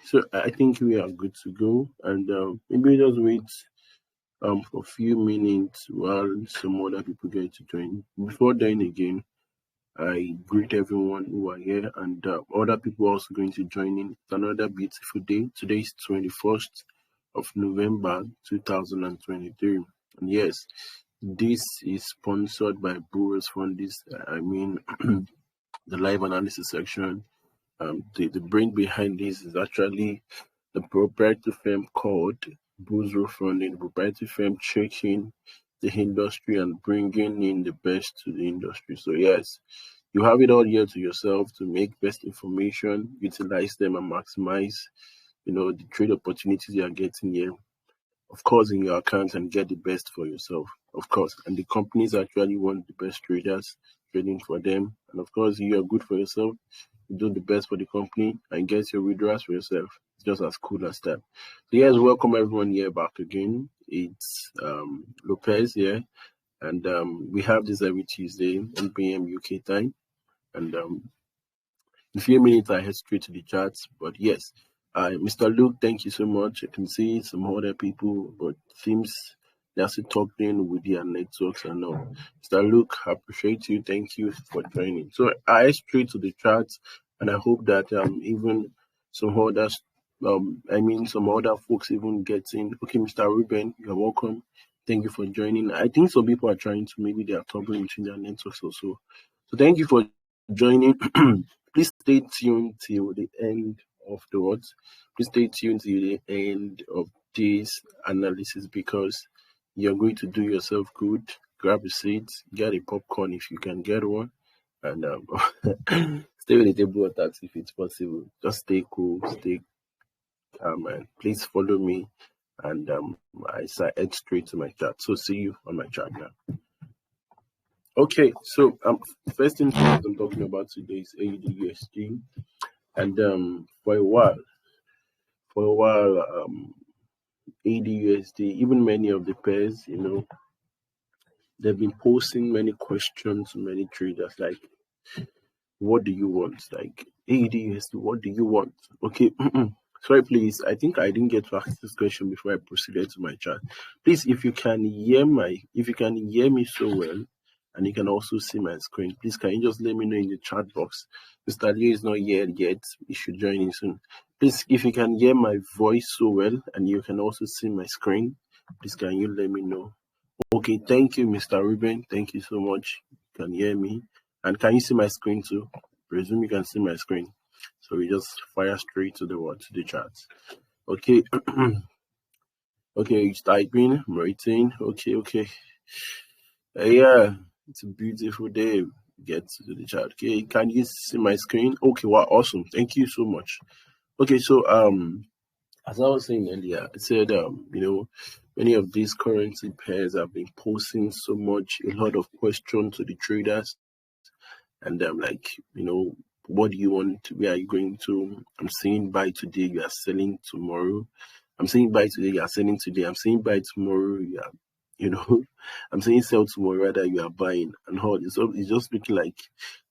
So I think we are good to go, and maybe just wait for a few minutes while some other people get to join. Before then, again, I greet everyone who are here, and other people also going to join in. It's another beautiful day. Today is 21st of November 2023, and yes, this is sponsored by Brewers Fundis. I mean, the live analysis section. The brain behind this is actually the proprietary firm called Boozro Funding, the proprietary firm checking the industry and bringing in the best to the industry. So yes, you have it all here to yourself to make best information, utilize them and maximize, the trade opportunities you are getting here. Of course, in your account and get the best for yourself. Of course, and the companies actually want the best traders trading for them. And of course, you are good for yourself, do the best for the company and get your withdrawals for yourself. It's just as cool as that. So yes, welcome everyone here back again. It's Lopez here, and we have this every Tuesday, 1 p.m. UK time. And in a few minutes, I head straight to the charts. But yes, Mr. Luke, thank you so much. I can see some other people, but seems they're still talking with their networks and all. Mr. Luke, I appreciate you. Thank you for joining. So I head straight to the charts, and I hope that even some others, some other folks even get in. Okay, Mr. Ruben, you're welcome. Thank you for joining. I think some people are trying to, maybe they are troubling between their networks also. So thank you for joining. Please stay tuned till the end of the words. Please stay tuned till the end of this analysis because you're going to do yourself good. Grab a seat, get a popcorn if you can get one, and stay with the table of that if it's possible. Just stay cool, stay calm, and please follow me. And I head straight to my chat. So see you on my chat now. Okay, so first thing first, I'm talking about today is AUD and for a while, AUD even many of the pairs, they've been posing many questions to many traders like, what do you want? Like AUD what do you want? Okay, sorry, please. I think I didn't get to ask this question before I proceeded to my chat. Please, if you can hear me so well, and you can also see my screen, please can you just let me know in the chat box? Mr. Leo is not here yet. He should join in soon. Please, if you can hear my voice so well, and you can also see my screen, please can you let me know? Okay, thank you, Mr. Ruben. Thank you so much. You can hear me. And can you see my screen too? Presume you can see my screen. So we just fire straight to the chat. Okay. Okay, it's typing, I'm writing. Okay. Yeah, it's a beautiful day. Get to the chat. Okay, can you see my screen? Okay, wow, awesome. Thank you so much. Okay, so as I was saying earlier, I said many of these currency pairs have been posing a lot of questions to the traders, and what do you want? Where are you going to? I'm saying buy today, you are selling tomorrow. I'm saying buy today, you are selling today. I'm saying buy tomorrow, you are, I'm saying sell tomorrow, rather you are buying and all. It's just looking like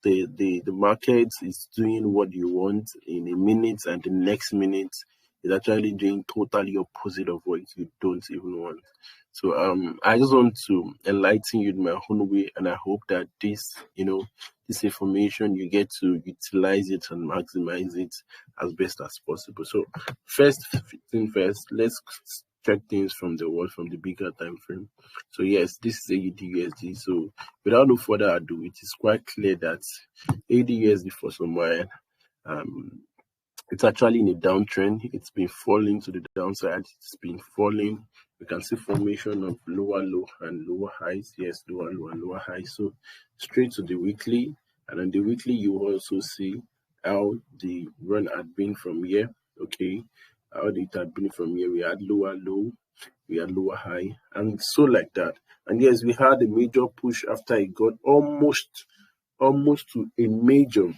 the market is doing what you want in a minute, and the next minute is actually doing totally opposite of what you don't even want. So I just want to enlighten you in my own way, and I hope that this information you get to utilize it and maximize it as best as possible. So first thing first, let's check things from the bigger time frame. So yes, this is AUD. So without no further ado, it is quite clear that AUD for some while, it's actually in a downtrend. It's been falling to the downside. It's been falling. You can see formation of lower low and lower highs. Yes, lower low and lower highs. So straight to the weekly, and on the weekly you also see how the run had been from here. Okay, how it had been from here. We had lower low, we had lower high, and so like that. And yes, we had a major push after it got almost to a major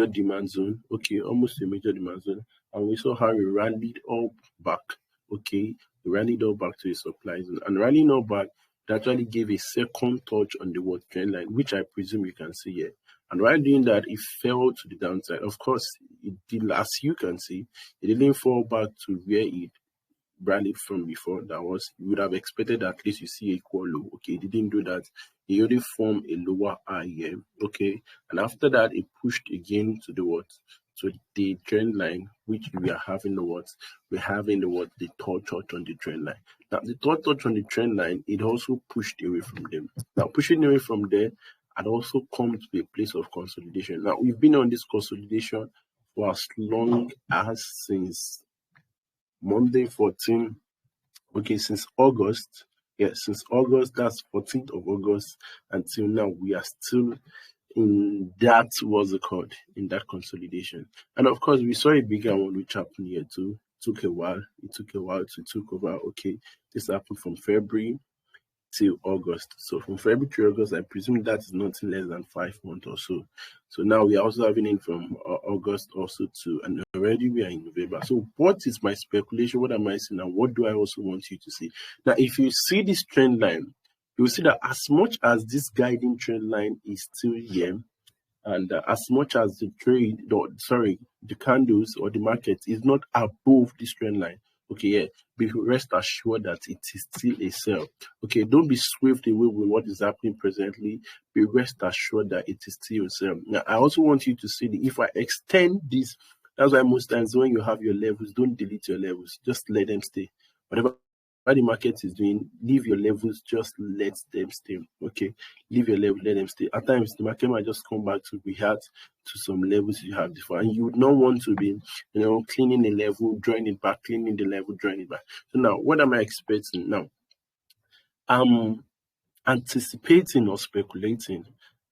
demand zone. Okay, almost to a major demand zone. And we saw how we rallied up back. Okay, we rallied up back to a supply zone. And rallying up back, it actually gave a second touch on the world trend line, which I presume you can see here. And while doing that, it fell to the downside. Of course, it did, as you can see, it didn't fall back to where it rallied from before. That was, you would have expected at least you see equal low. Okay, it didn't do that. It only formed a lower high here. Okay, and after that, it pushed again to the what? To the trend line, which we are having the what? We're having the what? The third touch on the trend line. Now, the third touch on the trend line, it also pushed away from them. Now, pushing away from there, had also come to a place of consolidation. Now, we've been on this consolidation for as long as since Monday 14, okay, since August. Yes, since August, that's 14th of August until now, we are still in that, what's it called, in that consolidation. And of course, we saw a bigger one which happened here too. Took a while. It took a while to took over. Okay, this happened from February till August. So from February to August, I presume that is nothing less than 5 months or so. So now we are also having it from August also to, and already we are in November. So what is my speculation? What am I saying? And what do I also want you to see? Now, if you see this trend line, you will see that as much as this guiding trend line is still here, and as much as the the candles or the market is not above this trend line, okay, yeah, be rest assured that it is still a sell. Okay, don't be swift away with what is happening presently. Be rest assured that it is still a sell. Now, I also want you to see that if I extend this, that's why most times when you have your levels, don't delete your levels. Just let them stay. Whatever the market is doing, leave your levels, just let them stay. Okay, leave your level, let them stay. At times, the market might just come back to react to some levels you have before, and you would not want to be, cleaning the level, drawing it back, cleaning the level, drawing it back. So now, what am I expecting now? I'm anticipating or speculating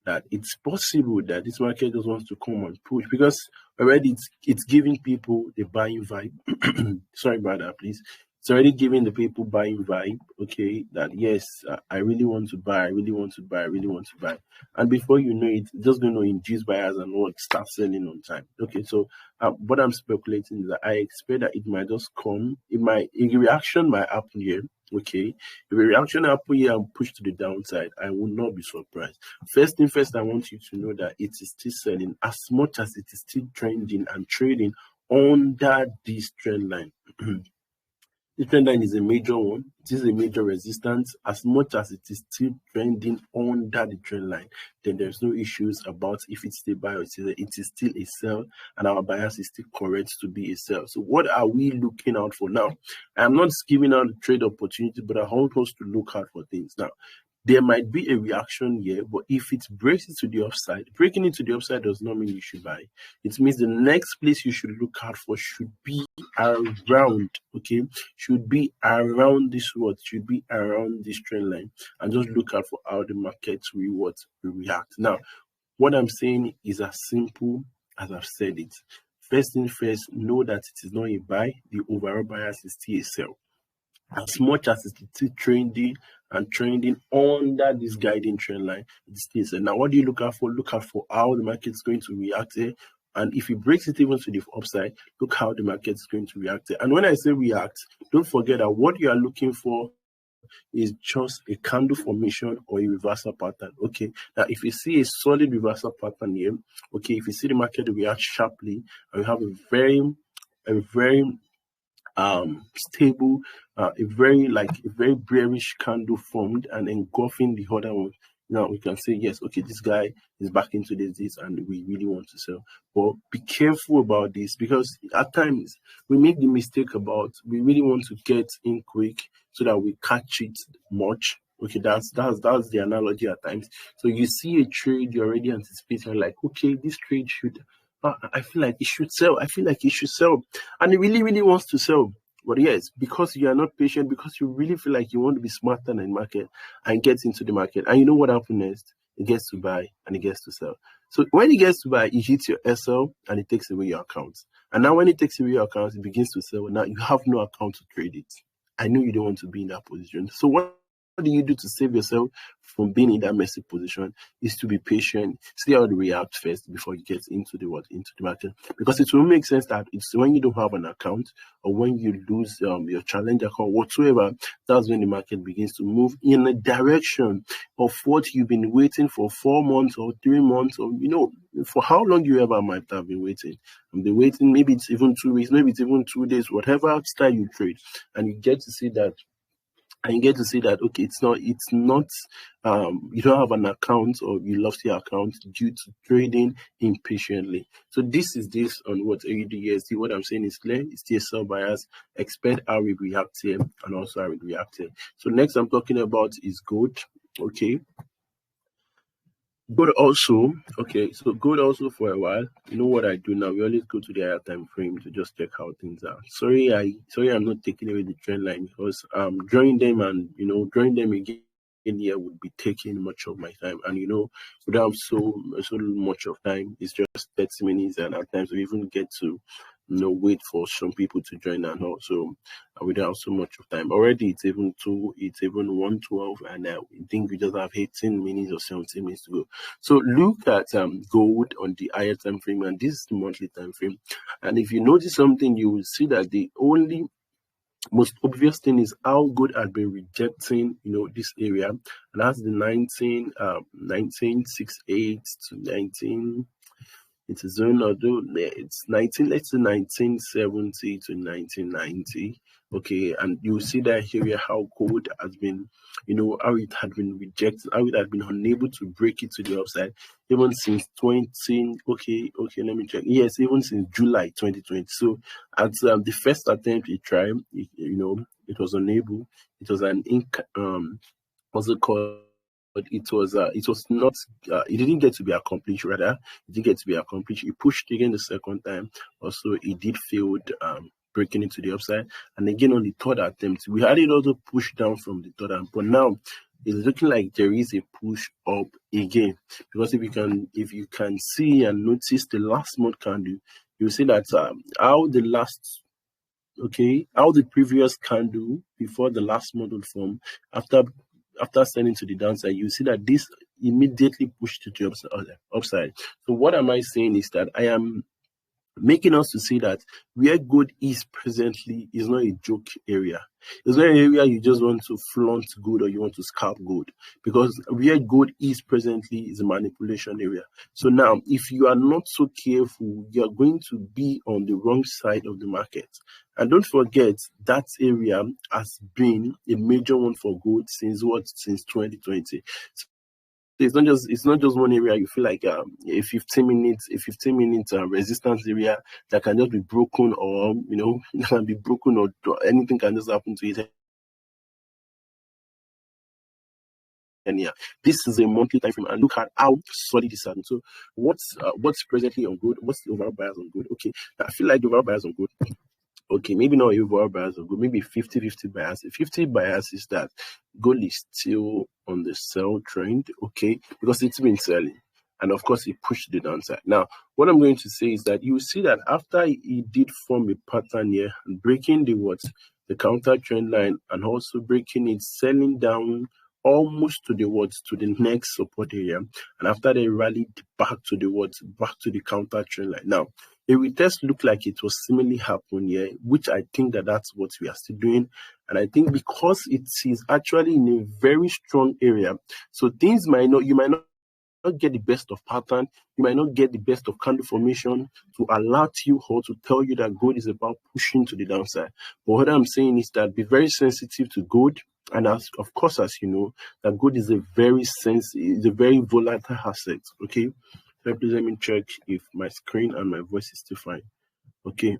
that it's possible that this market just wants to come and push, because already it's giving people the buying vibe. Sorry about that, please. It's already giving the people buying vibe, okay, that yes, I really want to buy, I really want to buy, I really want to buy. And before you know it, it's just going to induce buyers and what, start selling on time. Okay, so what I'm speculating is that I expect that it might just come, a reaction might happen here. Okay, if a reaction happen here and push to the downside, I will not be surprised. First thing first, I want you to know that it is still selling as much as it is still trending and trading under this trend line. This trend line is a major one. It is a major resistance. As much as it is still trending under the trend line, then there's no issues about if it's still buy or it is still a sell, and our bias is still correct to be a sell. So what are we looking out for now? I'm not giving out a trade opportunity, but I want us to look out for things now. There might be a reaction here, but if it breaks into the upside, breaking into the upside does not mean you should buy. It means the next place you should look out for should be around, okay? Should be around this what? Should be around this trend line, and just look out for how the market will react. Now, what I'm saying is as simple as I've said it. First thing first, know that it is not a buy. The overall bias is still a sell. As much as it's still trending under this guiding trend line, it stays. Now, what do you look out for? Look out for how the market is going to react here. And if it breaks it even to the upside, look how the market is going to react here. And when I say react, don't forget that what you are looking for is just a candle formation or a reversal pattern. Okay, now if you see a solid reversal pattern here, okay, if you see the market react sharply and you have a very stable, a very bearish candle formed and engulfing the other one. Now we can say yes, okay, this guy is back into this and we really want to sell. But be careful about this, because at times we make the mistake about we really want to get in quick so that we catch it much. Okay, that's the analogy at times. So you see a trade, you already anticipate, like, okay, this trade should, I feel like it should sell. I feel like it should sell. And it really, really wants to sell. But yes, because you are not patient, because you really feel like you want to be smarter than the market and get into the market. And you know what happens next? It gets to buy and it gets to sell. So when it gets to buy, it hits your SL and it takes away your account. And now when it takes away your account, it begins to sell. Now you have no account to trade it. I know you don't want to be in that position. So what do you do to save yourself from being in that messy position? Is to be patient, see how they react first before you get into the market. Because it will make sense that it's when you don't have an account or when you lose your challenge account whatsoever, that's when the market begins to move in a direction of what you've been waiting for 4 months or 3 months, or for how long you ever might have been waiting. And been waiting, maybe it's even 2 weeks, maybe it's even 2 days, whatever style you trade, and you get to see that. And you get to see that, okay, it's not you don't have an account or you lost your account due to trading impatiently. So this on what AUDUSD. What I'm saying is clear. It's TSL bias. Expect how we react here and also how we react here. So next I'm talking about is gold. Okay. Gold also, okay, so gold also for a while. You know what I do now? We always go to the higher time frame to just check how things are. Sorry, I'm not taking away the trend line, because drawing them and drawing them again here would be taking much of my time, and we don't have so much of time. It's just 30 minutes, and at times we even get to wait for some people to join, and also we don't have so much of time. Already it's even 1:12, and I think we just have 18 minutes or 17 minutes to go. So look at gold on the higher time frame, and this is the monthly time frame. And if you notice something, you will see that the only most obvious thing is how gold had been rejecting this area, and that's the 1968 to 19. It's a zone, although it's 1970 to 1990. Okay, and you see that here how gold has been, how it had been rejected, how it had been unable to break it to the upside, even since 20. Okay, let me check. Yes, even since July 2020. So at the first attempt it tried, it was unable. It was an what's it called? But it was not, it didn't get to be accomplished. Rather, it didn't get to be accomplished. It pushed again the second time. Also, it did fail breaking into the upside. And again, on the third attempt, we had it also pushed down from the third attempt. But now it's looking like there is a push up again. Because if you can see and notice the last month candle, you see that how the previous candle before the last model form, after selling to the downside, you see that this immediately pushed to the upside. So what am I saying is that I am making us to see that where gold is presently is not a joke area. It's not an area you just want to flaunt gold or you want to scalp gold, because where gold is presently is a manipulation area. So now, if you are not so careful, you are going to be on the wrong side of the market. And don't forget, that area has been a major one for gold since 2020. It's not just one area. You feel like a 15 minutes resistance area that can just be broken, or can be broken, or anything can just happen to it. And yeah, this is a monthly time frame, and look at how solid this is. So what's presently on gold? What's the overall bias on gold? Okay, I feel like the overall bias on gold. Okay, maybe not overall bias on gold, maybe 50-50 bias. 50 bias is that gold is still on the sell trend, okay, because it's been selling. And of course, it pushed the downside. Now, what I'm going to say is that you see that after it did form a pattern here, breaking the counter trend line, and also breaking it, selling down almost to the next support area, and after they rallied back to the counter trend line. Now, a retest looked like it was similarly happening here, which I think that's what we are still doing. And I think because it is actually in a very strong area, so things you might not get the best of pattern, you might not get the best of candle formation to alert you or to tell you that gold is about pushing to the downside. But what I'm saying is that be very sensitive to gold. And as you know, that gold is a very volatile asset. Okay, so please let me check if my screen and my voice is still fine. Okay.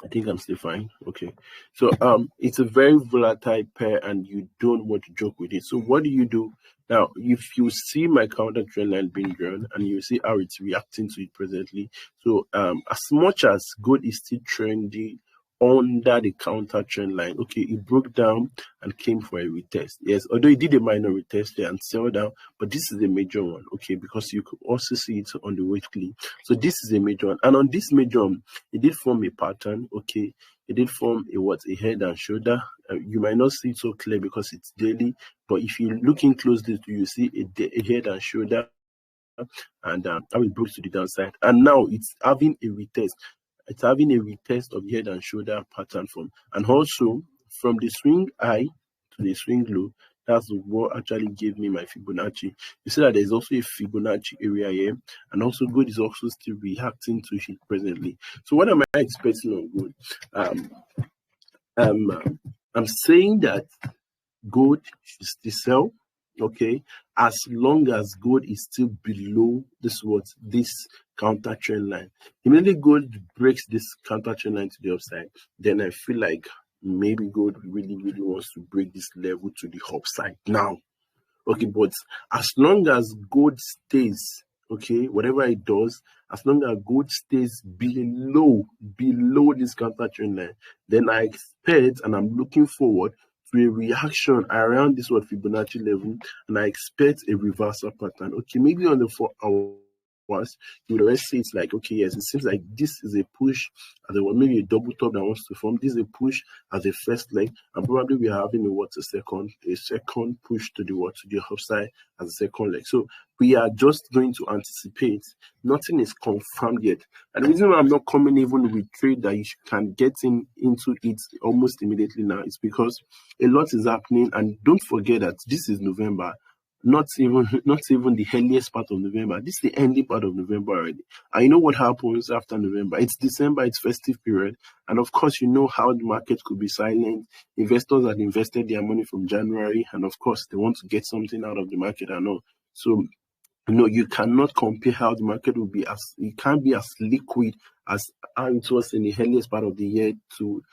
I think I'm still fine. Okay. So it's a very volatile pair, and you don't want to joke with it. So what do you do? Now, if you see my counter trend line being drawn, and you see how it's reacting to it presently. So as much as gold is still trendy under the counter trend line. Okay, it broke down and came for a retest. Yes, although it did a minor retest there and sell down, but this is a major one. Okay, because you could also see it on the weekly. So this is a major one, and on this major one, it did form a pattern. Okay, it did form a head and shoulder. You might not see it so clear because it's daily, but if you look in closely, you see a head and shoulder, and how it broke to the downside, and now it's having a retest. It's having a retest of the head and shoulder pattern form, and also from the swing high to the swing low. That's what actually gave me my Fibonacci. You see that there's also a Fibonacci area here, and also gold is also still reacting to it presently. So what am I expecting on gold? I'm saying that gold should still sell, okay, as long as gold is still below this counter trend line. Immediately gold breaks this counter trend line to the upside, then I feel like maybe gold really wants to break this level to the upside now. Okay, but as long as gold stays, okay, whatever it does, as long as gold stays below this counter trend line, then I expect, and I'm looking forward to a reaction around this Fibonacci level, and I expect a reversal pattern. Okay, maybe on the 4 hours, you will already see it's like, okay, yes, it seems like this is a push as a maybe a double top that wants to form. This is a push as a first leg, and probably we are having a second push to the upside as a second leg. So we are just going to anticipate. Nothing is confirmed yet, and the reason why I'm not coming even with trade that you can get into it almost immediately now is because a lot is happening, and don't forget that this is November. Not even the earliest part of November. This is the ending part of November already. And you know what happens after November? It's December, it's festive period. And of course, you know how the market could be silent. Investors had invested their money from January, and of course, they want to get something out of the market and all. So you cannot compare how the market will be it can't be as liquid as how it was in the earliest part of the year to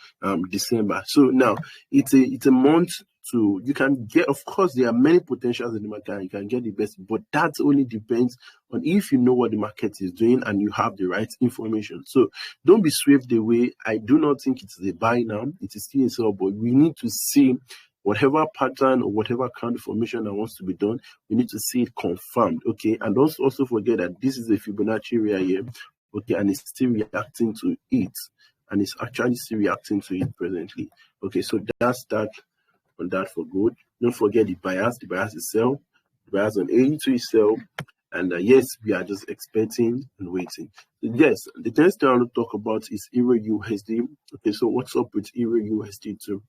December. So now it's a month to, you can get, of course, there are many potentials in the market, you can get the best, but that only depends on if you know what the market is doing and you have the right information. So don't be swept away. I do not think it's a buy now. It is still a sell, but we need to see whatever pattern or whatever kind of formation that wants to be done, we need to see it confirmed, okay? And also forget that this is a Fibonacci area here, okay, and it's still reacting to it, and it's actually still reacting to it presently, okay? So that's that on that for gold. Don't forget the bias. The bias is sell. The bias on 82 is sell. And yes, we are just expecting and waiting. Yes, the next thing I want to talk about is Euro USD. Okay, so what's up with Euro USD too?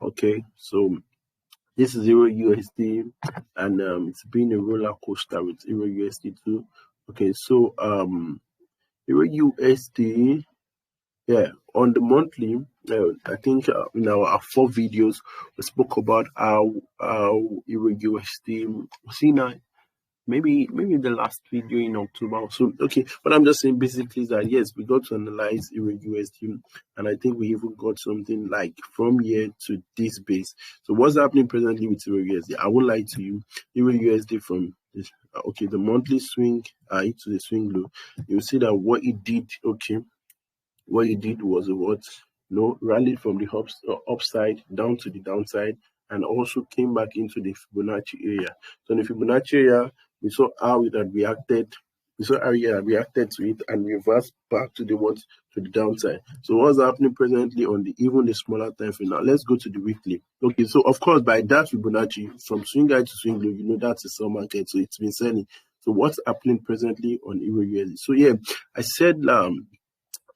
Okay, so this is Euro USD, and it's been a roller coaster with Euro USD too. Okay, so Euro USD, yeah, on the monthly, I think in our 4 videos we spoke about how Euro USD. See now, maybe the last video in October. So okay, but I'm just saying basically that yes, we got to analyze Euro USD, and I think we even got something like from here to this base. So what's happening presently with Euro USD? I won't lie to you. Euro USD from this, okay, the monthly swing high to the swing low. You see that what it did, okay, what it did was rallied from the upside down to the downside, and also came back into the Fibonacci area. So in the Fibonacci area, we saw how it had reacted. We saw how it had reacted to it and reversed back to the downside. So what's happening presently on even the smaller time frame? Now let's go to the weekly. Okay, so of course by that Fibonacci from swing high to swing low, that's a sell market, so it's been selling. So what's happening presently on Euro USD? So yeah, I said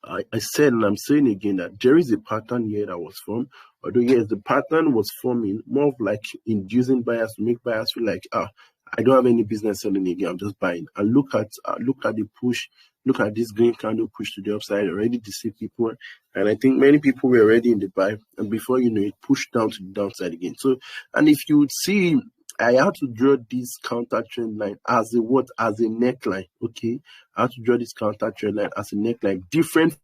I said, and I'm saying again, that there is a pattern here that was formed. Although yes, the pattern was forming more of like inducing buyers to make buyers feel like, I don't have any business selling again, I'm just buying. And look at the push. Look at this green candle push to the upside, already deceived people. And I think many people were already in the buy, and before you know it, pushed down to the downside again. So, and if you would see, I had to draw this counter trend line as a neckline. Okay, I had to draw this counter trend line as a neckline, different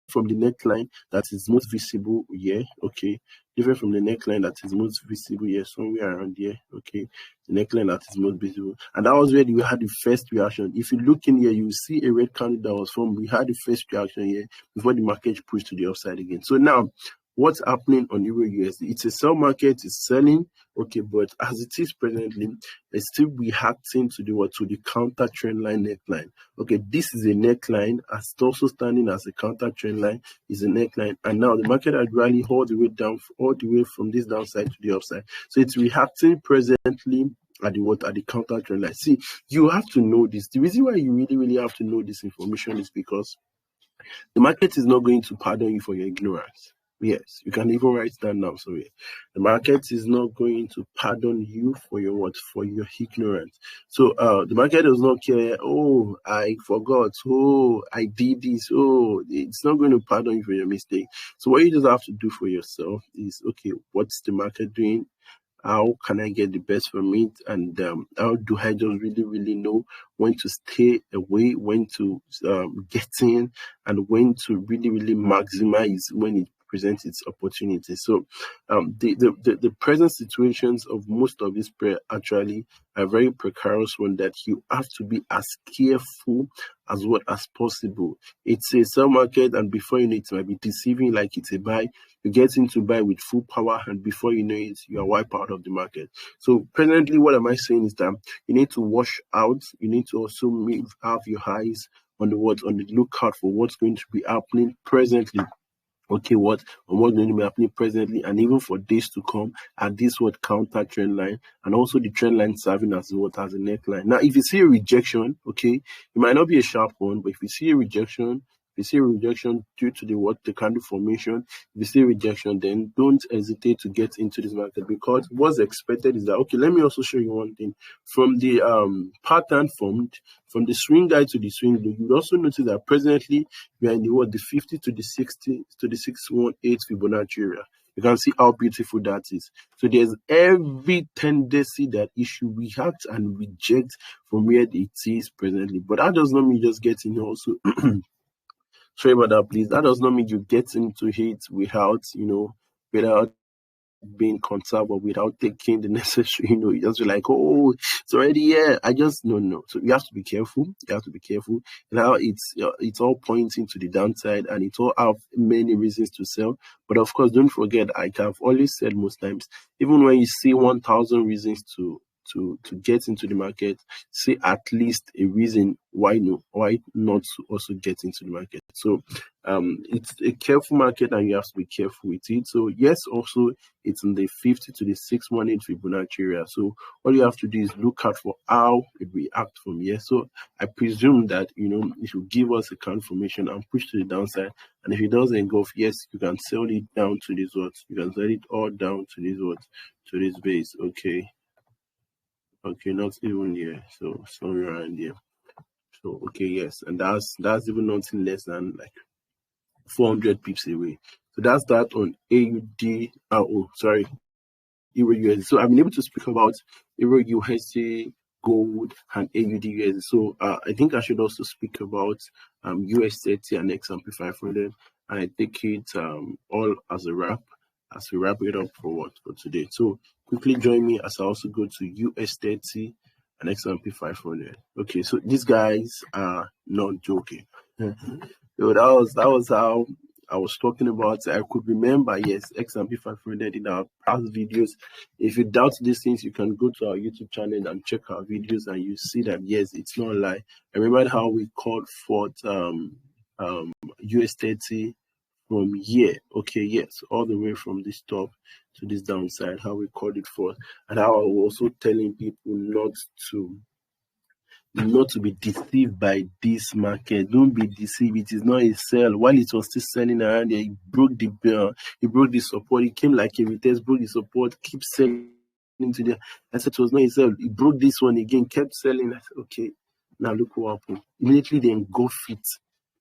from the neckline that is most visible here, okay, different from the neckline that is most visible here, somewhere around here, okay, the neckline that is most visible. And that was where we had the first reaction. If you look in here, you see a red candle that was formed. We had the first reaction here before the market pushed to the upside again. So now, what's happening on Euro USD? It's a sell market, it's selling, okay, but as it is presently, it's still reacting to the counter trend line neckline. Okay, this is a neckline, as it's also standing as a counter trend line, is a neckline, and now the market had rallied all the way down, all the way from this downside to the upside. So it's reacting presently at the counter trend line. See, you have to know this. The reason why you really have to know this information is because the market is not going to pardon you for your ignorance. Yes, you can even write that down. Sorry, the market is not going to pardon you for your what? For your ignorance. So the market does not care. Oh, I forgot. Oh, I did this. Oh, it's not going to pardon you for your mistake. So what you just have to do for yourself is, okay, what's the market doing? How can I get the best from it? And how do I just really know when to stay away, when to get in, and when to really maximize when it presents its opportunity. So the present situations of most of these prayer actually are very precarious one that you have to be as careful as possible. It's a sell market, and before you know it might be deceiving like it's a buy. You get into buy with full power, and before you know it, you are wiped out of the market. So presently, what am I saying is that you need to watch out. You need to also have your eyes on the lookout for what's going to be happening presently. Okay, what's going to be happening presently, and even for days to come at this counter trend line, and also the trend line serving as as a neckline. Now, if you see a rejection, okay, it might not be a sharp one, but if you see a rejection, due to the candle formation, if you see rejection, then don't hesitate to get into this market, because what's expected is that, okay, let me also show you one thing. From the pattern formed, from the swing high to the swing low, you also notice that presently we are in the 50 to the 60 to the 618 Fibonacci area. You can see how beautiful that is. So there's every tendency that it should react and reject from where it is presently. But that does not mean just getting also sorry about that, please. That does not mean you get into it without being concerned or without taking the necessary, you just be like, oh, it's already here. No. So you have to be careful. Now it's all pointing to the downside, and it all have many reasons to sell. But of course, don't forget, I have always said most times, even when you see 1,000 reasons to get into the market, see at least a reason why not to also get into the market. So it's a careful market, and you have to be careful with it. So yes, also it's in the 50 to the 618 Fibonacci area. So all you have to do is look out for how it reacts from here. So I presume that it will give us a confirmation and push to the downside. And if it doesn't engulf, yes, you can sell it down to this You can sell it all down to this to this base. Okay, not even here. So somewhere around here. So okay, yes, and that's even nothing less than like 400 pips away. So that's that on AUD. Euro USD. So I've been able to speak about Euro USD, gold, and AUD USD. So I think I should also speak about US30 and XMP 500, and I take it all as a wrap. As we wrap it up for today. So quickly join me as I also go to US30 and XMP 500. Okay, so these guys are not joking. So that was how I was talking about. I could remember, yes, XMP 500 in our past videos. If you doubt these things, you can go to our YouTube channel and check our videos, and you see that yes, it's not a lie. I remember how we called for US30 from here, okay, yes, all the way from this top to this downside, how we called it for, and how I was also telling people not to be deceived by this market. Don't be deceived. It is not a sell. While it was still selling around there, it broke the support. It came like a retest, broke the support, keep selling into there. I said it was not a sell. It broke this one again, kept selling. I said, okay, now look what happened. Immediately they engulf it.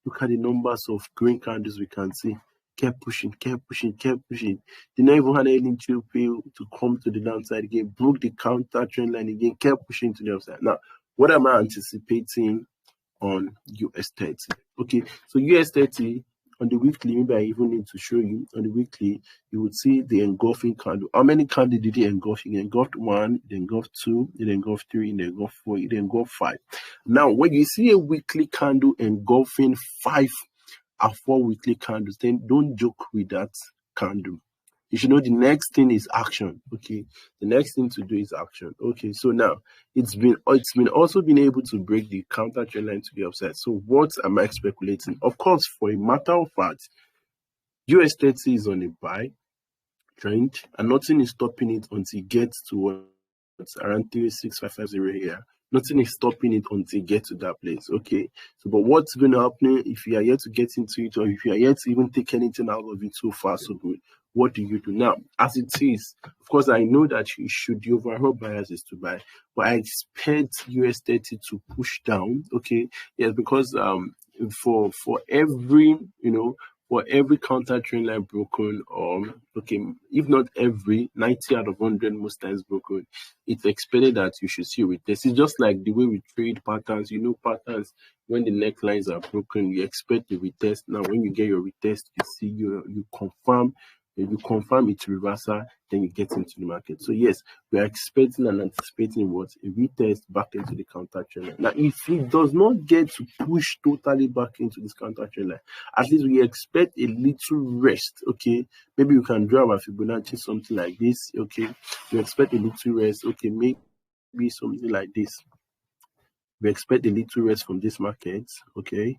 Look at the numbers of green candles we can see. Kept pushing. Did not even have anything to come to the downside again. Broke the counter trend line again. Kept pushing to the upside. Now, what am I anticipating on US30? Okay, so US30, on the weekly, maybe I even need to show you on the weekly, you would see the engulfing candle. How many candles did it engulf? It engulfed 1, it engulfed 2, it engulfed 3, it engulfed 4, it engulfed 5. Now, when you see a weekly candle engulfing 5 or 4 weekly candles, then don't joke with that candle. You should know the next thing is action. Okay, the next thing to do is action. Okay, so now it's been also been able to break the counter trend line to the upside. So what am I speculating? Of course, for a matter of fact, US30 is on a buy trend, and nothing is stopping it until it gets to around 36550 here. Nothing is stopping it until you get to that place. Okay. So, but what's going to happen if you are yet to get into it, or if you are yet to even take anything out of it so far, so good? What do you do now? As it is, of course, I know that you should, the overall bias is to buy, but I expect US30 to push down. Okay. Yes, because for every, for every counter trend line broken, or okay, if not every, 90 out of 100 most times broken, it's expected that you should see a retest. It's just like the way we trade patterns. Patterns, when the necklines are broken, you expect the retest. Now, when you get your retest, you see you confirm. If you confirm it's reversal, then you get into the market. So yes, we are expecting and anticipating what? A retest back into the counter trend line. Now, if it does not get to push totally back into this counter trend line, at least we expect a little rest. Okay, maybe you can draw a Fibonacci, something like this. Okay, you expect a little rest. Okay, maybe something like this. We expect a little rest from this market. Okay,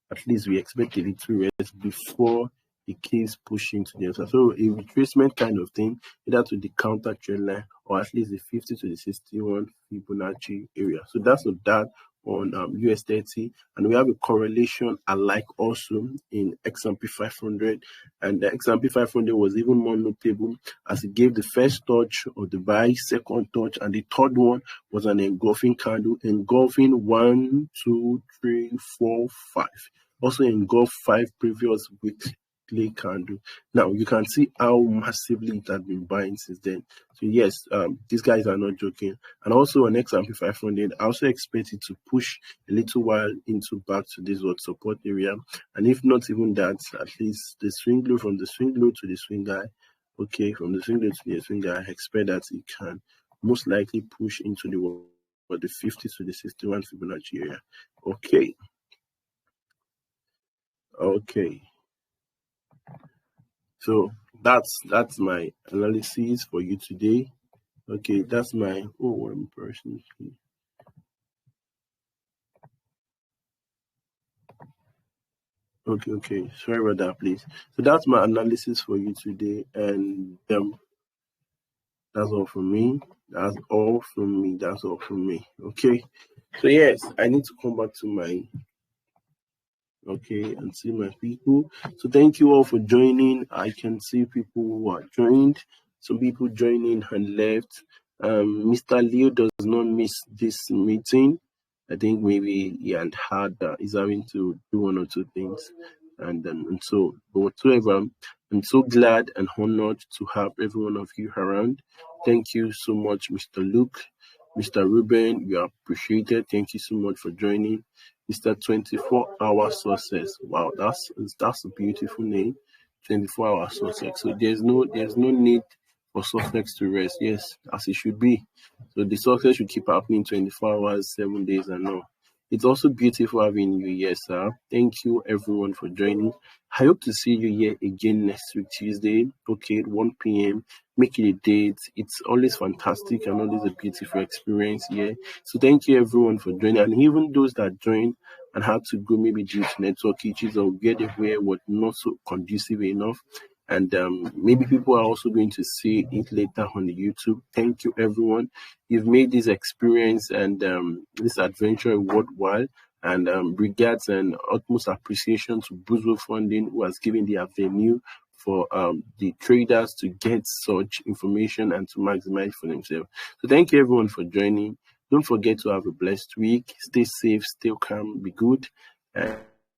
at least we expect a little rest before it keeps pushing to the other. So a retracement kind of thing, either to the counter trend line or at least the 50 to the 61 Fibonacci area. So that's of that on US30, and we have a correlation alike also in XMP 500, and the XMP 500 was even more notable as it gave the first touch of the buy, second touch, and the third one was an engulfing candle, engulfing 1, 2, 3, 4, 5. Also engulfed 5 previous weekly candle. Now you can see how massively it has been buying since then. So yes, these guys are not joking. And also on XMP 500, I also expect it to push a little while into back to this support area. And if not even that, at least the swing low, from the swing low to the swing high. Okay, from the swing low to the swing high, I expect that it can most likely push into the 50 to the 61 Fibonacci area. Okay. So that's my analysis for you today. Okay, that's my one person. Okay. Sorry about that, please. So that's my analysis for you today, and that's all from me. That's all from me. Okay. So yes, I need to come back to my and see my people. So thank you all for joining. I can see people who are joined. Some people joining and left. Mr. Leo does not miss this meeting. I think maybe he had he's having to do one or two things, and so, but whatsoever, I'm so glad and honored to have every one of you around. Thank you so much, Mr. Luke, Mr. Ruben. You are appreciated. Thank you so much for joining. Mr. 24-hour success. Wow, that's a beautiful name. 24-hour success. So there's no need for success to rest. Yes, as it should be. So the success should keep happening 24 hours, 7 days, and all. It's also beautiful having you here, sir. Thank you everyone for joining. I hope to see you here again next week, Tuesday. Okay, at 1 p.m. Make it a date. It's always fantastic and always a beautiful experience here. So thank you everyone for joining. And even those that joined and had to go maybe due to network issues or get where was not so conducive enough. And maybe people are also going to see it later on the YouTube. Thank you, everyone. You've made this experience and this adventure worthwhile. And regards and utmost appreciation to Boozle Funding, who has given the avenue for the traders to get such information and to maximize for themselves. So thank you, everyone, for joining. Don't forget to have a blessed week. Stay safe, stay calm, be good.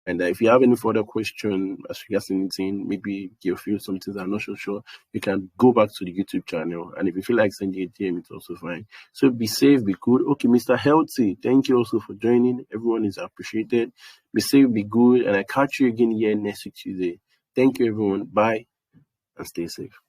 And if you have any further question as regards anything, maybe you feel something I'm not so sure, you can go back to the YouTube channel. And if you feel like sending a DM, it's also fine. So be safe, be good. Okay, Mr. Healthy, thank you also for joining. Everyone is appreciated. Be safe, be good. And I catch you again here next week Tuesday. Thank you, everyone. Bye and stay safe.